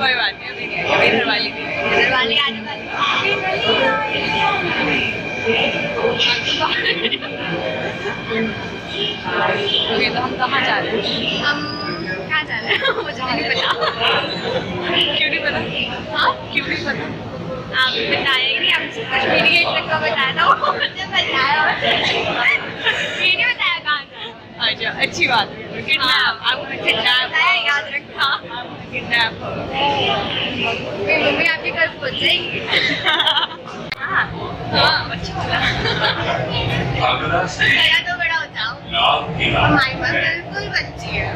कोई बात नहीं, अभी नहीं, अभी घर वाली नहीं, घर वाली आने वाली ओके, तो हम कहाँ जा रहे हैं? हम कहाँ जा रहे हैं मुझे नहीं पता। क्यों नहीं पता? हाँ, क्यों नहीं पता? आप बताया ही नहीं, आपसे कश्मीरी गेट तक का बताया था, वो मुझे बताया ये नहीं बताया कहाँ जा। अच्छा, अच्छी बात है। किडनैप, आपको किडनैप याद रखना, किडनैप मेरी मम्मी आपके घर पहुँच जाएगी। हाँ, अच्छा बोला। तो बड़ा हो जाओ, हमारे पास बिल्कुल बच्ची है,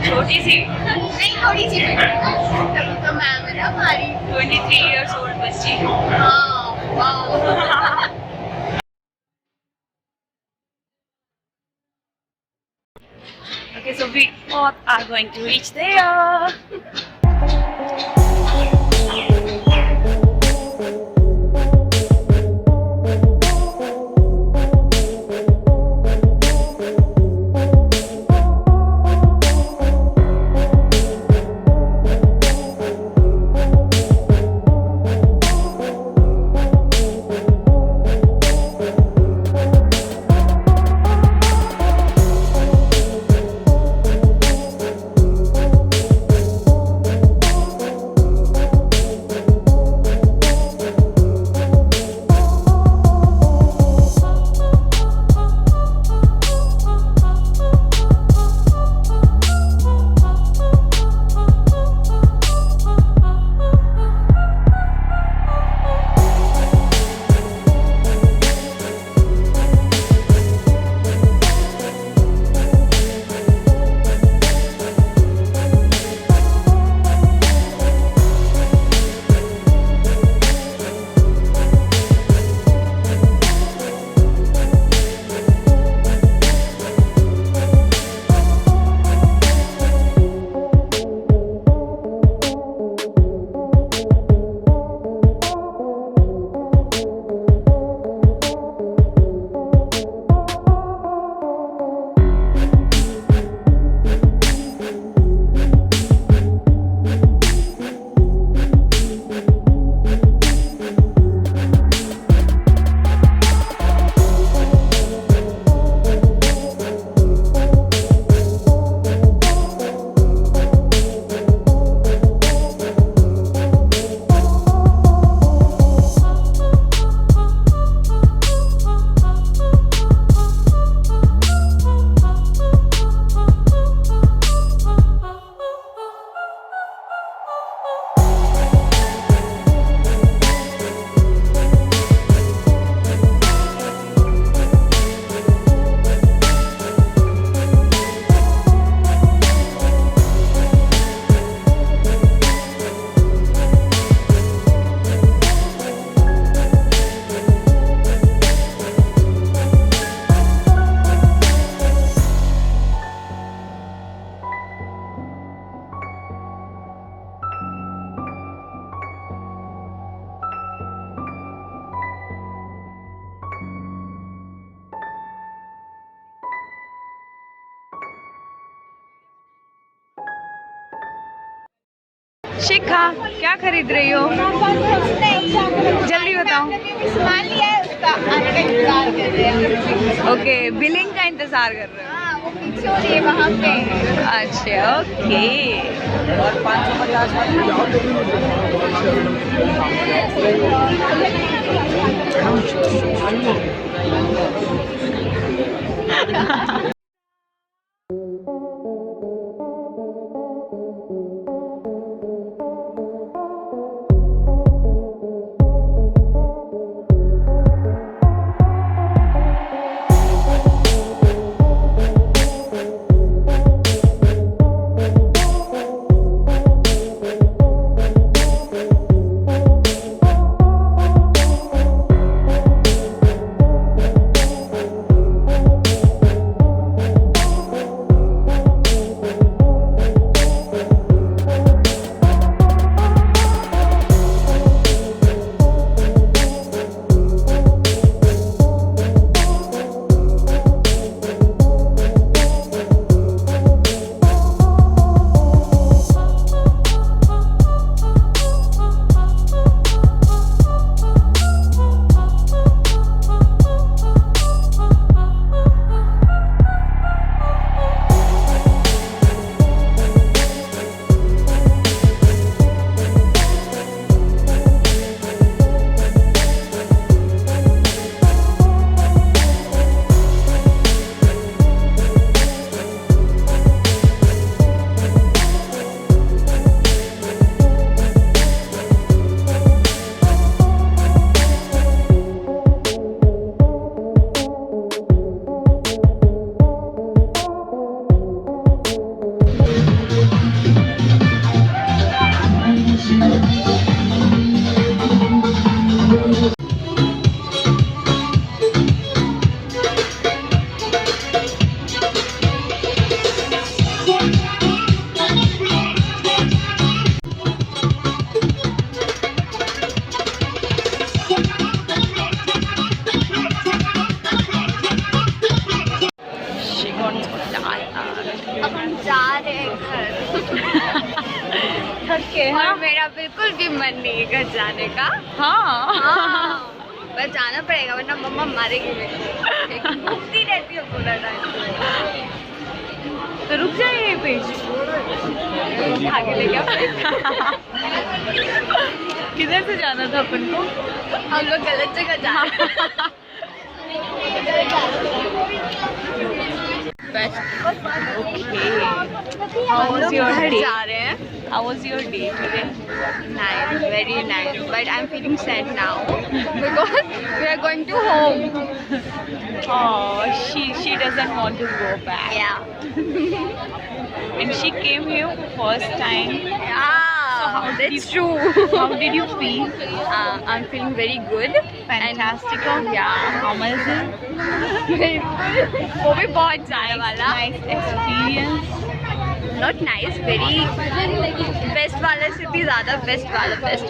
छोटी सी नहीं, थोड़ी सी तभी तो मैम है ना हमारी, 23 years old बच्ची। Okay, so we all are going to reach there. शिखा, क्या खरीद रही हो? जल्दी बताओ। सामान लिया है, उसका आने का इंतजार कर रहे हैं। ओके, बिलिंग का इंतजार कर रहे हो? हाँ, वो पीछे हो रही है वहाँ पे। अच्छा, ओके। और 550। है और हाँ मेरा बिल्कुल भी मन नहीं है घर जाने का। हाँ बस जाना पड़ेगा वरना मम्मा मारेगी मेरे को। घूमती रहती है पूरा टाइम। तो रुक जाए यहीं पे। उठा के ले गया। किधर से जाना था अपन को? हम लोग गलत जगह जा रहे हैं। How हम was लोग your घर day? जा रहे हैं। How was your day today? Nice, very nice. But I'm feeling sad now because we are going to home. Oh, she doesn't want to go back. Yeah. And she came here first time. Yeah, that's true. How did you feel? I'm feeling very good. Fantastic. And, yeah. Amazing. वो भी बहुत जाने वाला। Nice experience. Not nice, very best वाले से भी ज़्यादा best वाला best।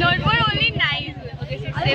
Not for only nice. Okay, say